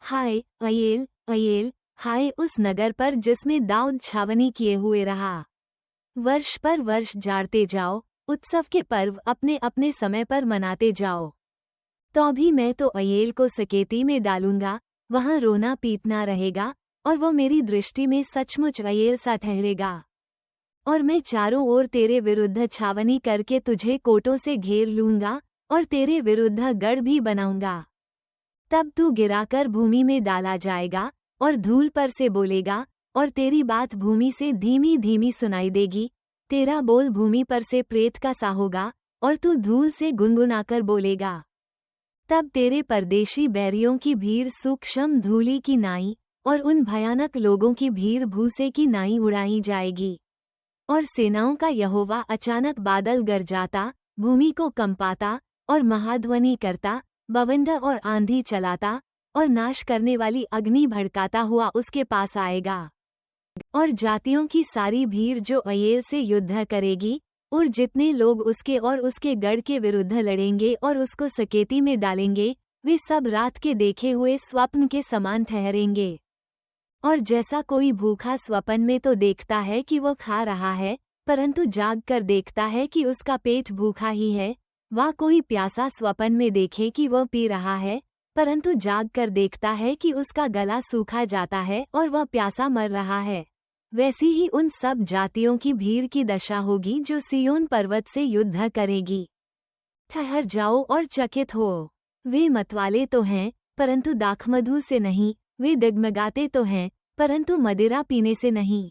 हाय oil oil, हाय उस नगर पर जिसमें दाऊद छावनी किए हुए रहा। वर्ष पर वर्ष जाड़ते जाओ, उत्सव के पर्व अपने अपने समय पर मनाते जाओ। तो भी मैं तो अयेल को सकेती में डालूंगा, वहां रोना पीटना रहेगा, और वो मेरी दृष्टि में सचमुच अयेल सा ठहरेगा। और मैं चारों ओर तेरे विरुद्ध छावनी करके तुझे कोटों से घेर लूंगा, और तेरे विरुद्ध गढ़ भी बनाऊंगा। तब तू गिराकर भूमि में डाला जाएगा, और धूल पर से बोलेगा, और तेरी बात भूमि से धीमी धीमी सुनाई देगी। तेरा बोल भूमि पर से प्रेत का सा होगा, और तू धूल से गुनगुनाकर बोलेगा। तब तेरे परदेशी बैरियों की भीड़ सूक्ष्म धूली की नाई, और उन भयानक लोगों की भीड़ भूसे की नाई उड़ाई जाएगी। और सेनाओं का यहोवा अचानक बादल गरजाता, भूमि को कंपाता और महाध्वनि करता, बवंडर और आंधी चलाता, और नाश करने वाली अग्नि भड़काता हुआ उसके पास आएगा। और जातियों की सारी भीड़ जो अयेल से युद्ध करेगी, और जितने लोग उसके और उसके गढ़ के विरुद्ध लड़ेंगे और उसको सकेती में डालेंगे, वे सब रात के देखे हुए स्वप्न के समान ठहरेंगे। और जैसा कोई भूखा स्वप्न में तो देखता है कि वो खा रहा है, परंतु जाग कर देखता है कि उसका पेट भूखा ही है, वह कोई प्यासा स्वप्न में देखे कि वह पी रहा है, परंतु जाग कर देखता है कि उसका गला सूखा जाता है और वह प्यासा मर रहा है, वैसी ही उन सब जातियों की भीड़ की दशा होगी जो सिय्योन पर्वत से युद्ध करेगी। ठहर जाओ और चकित हो, वे मतवाले तो हैं, परंतु दाखमधु से नहीं, वे डगमगाते तो हैं, परंतु मदिरा पीने से नहीं।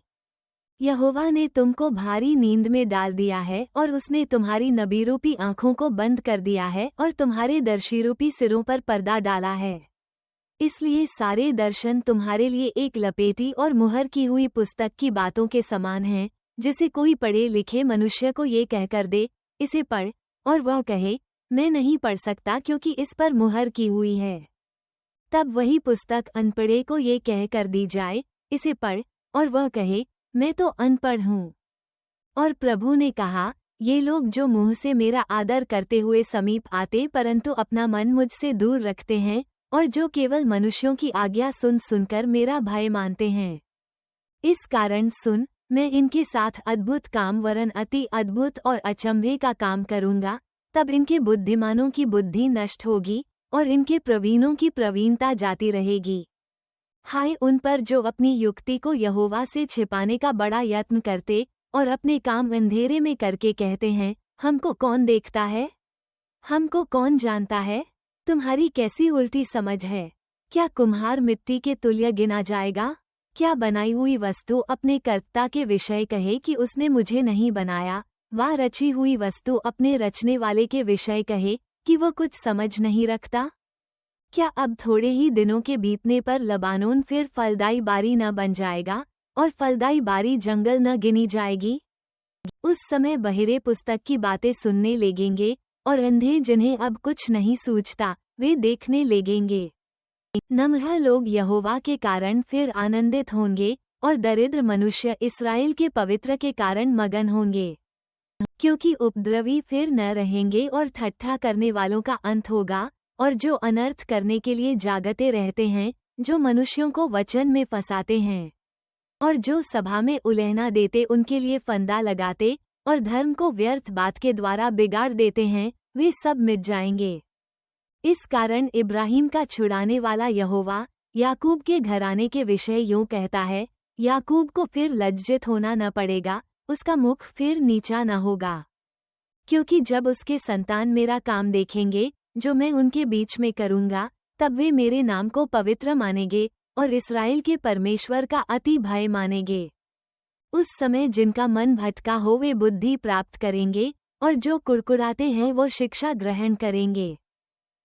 यहोवा ने तुमको भारी नींद में डाल दिया है, और उसने तुम्हारी नबीरूपी आँखों को बंद कर दिया है, और तुम्हारे दर्शीरूपी सिरों पर पर्दा डाला है। इसलिए सारे दर्शन तुम्हारे लिए एक लपेटी और मुहर की हुई पुस्तक की बातों के समान हैं, जिसे कोई पढ़े लिखे मनुष्य को ये कहकर दे, इसे पढ़, और वह कहे, मैं नहीं पढ़ सकता क्योंकि इस पर मुहर की हुई है। तब वही पुस्तक अनपढ़े को ये कह कर दी जाए, इसे पढ़, और वह कहे, मैं तो अनपढ़ हूँ। और प्रभु ने कहा, ये लोग जो मुँह से मेरा आदर करते हुए समीप आते परंतु अपना मन मुझसे दूर रखते हैं, और जो केवल मनुष्यों की आज्ञा सुन सुनकर मेरा भय मानते हैं, इस कारण सुन, मैं इनके साथ अद्भुत काम वरन अति अद्भुत और अचंभे का काम करूँगा। तब इनके बुद्धिमानों की बुद्धि नष्ट होगी, और इनके प्रवीणों की प्रवीणता जाती रहेगी। हाय उन पर जो अपनी युक्ति को यहोवा से छिपाने का बड़ा यत्न करते, और अपने काम अंधेरे में करके कहते हैं, हमको कौन देखता है, हमको कौन जानता है। तुम्हारी कैसी उल्टी समझ है। क्या कुम्हार मिट्टी के तुल्य गिना जाएगा? क्या बनाई हुई वस्तु अपने कर्ता के विषय कहे कि उसने मुझे नहीं बनाया, वह रची हुई वस्तु अपने रचने वाले के विषय कहे कि वो कुछ समझ नहीं रखता। क्या अब थोड़े ही दिनों के बीतने पर लबानोन फिर फलदाई बारी न बन जाएगा, और फलदाई बारी जंगल न गिनी जाएगी? उस समय बहिरे पुस्तक की बातें सुनने लगेंगे, और अंधे जिन्हें अब कुछ नहीं सूझता, वे देखने लगेंगे। नम्र लोग यहोवा के कारण फिर आनंदित होंगे, और दरिद्र मनुष्य इस्राएल के पवित्र के कारण मगन होंगे। क्योंकि उपद्रवी फिर न रहेंगे, और ठट्ठा करने वालों का अंत होगा, और जो अनर्थ करने के लिए जागते रहते हैं, जो मनुष्यों को वचन में फंसाते हैं, और जो सभा में उलहना देते उनके लिए फंदा लगाते, और धर्म को व्यर्थ बात के द्वारा बिगाड़ देते हैं, वे सब मिट जाएंगे। इस कारण इब्राहिम का छुड़ाने वाला यहोवा याकूब के घराने के विषय यूं कहता है, याकूब को फिर लज्जित होना न पड़ेगा, उसका मुख फिर नीचा न होगा। क्योंकि जब उसके संतान मेरा काम देखेंगे जो मैं उनके बीच में करूँगा, तब वे मेरे नाम को पवित्र मानेंगे, और इस्राएल के परमेश्वर का अति भय मानेंगे। उस समय जिनका मन भटका हो वे बुद्धि प्राप्त करेंगे, और जो कुड़कुड़ाते हैं वो शिक्षा ग्रहण करेंगे।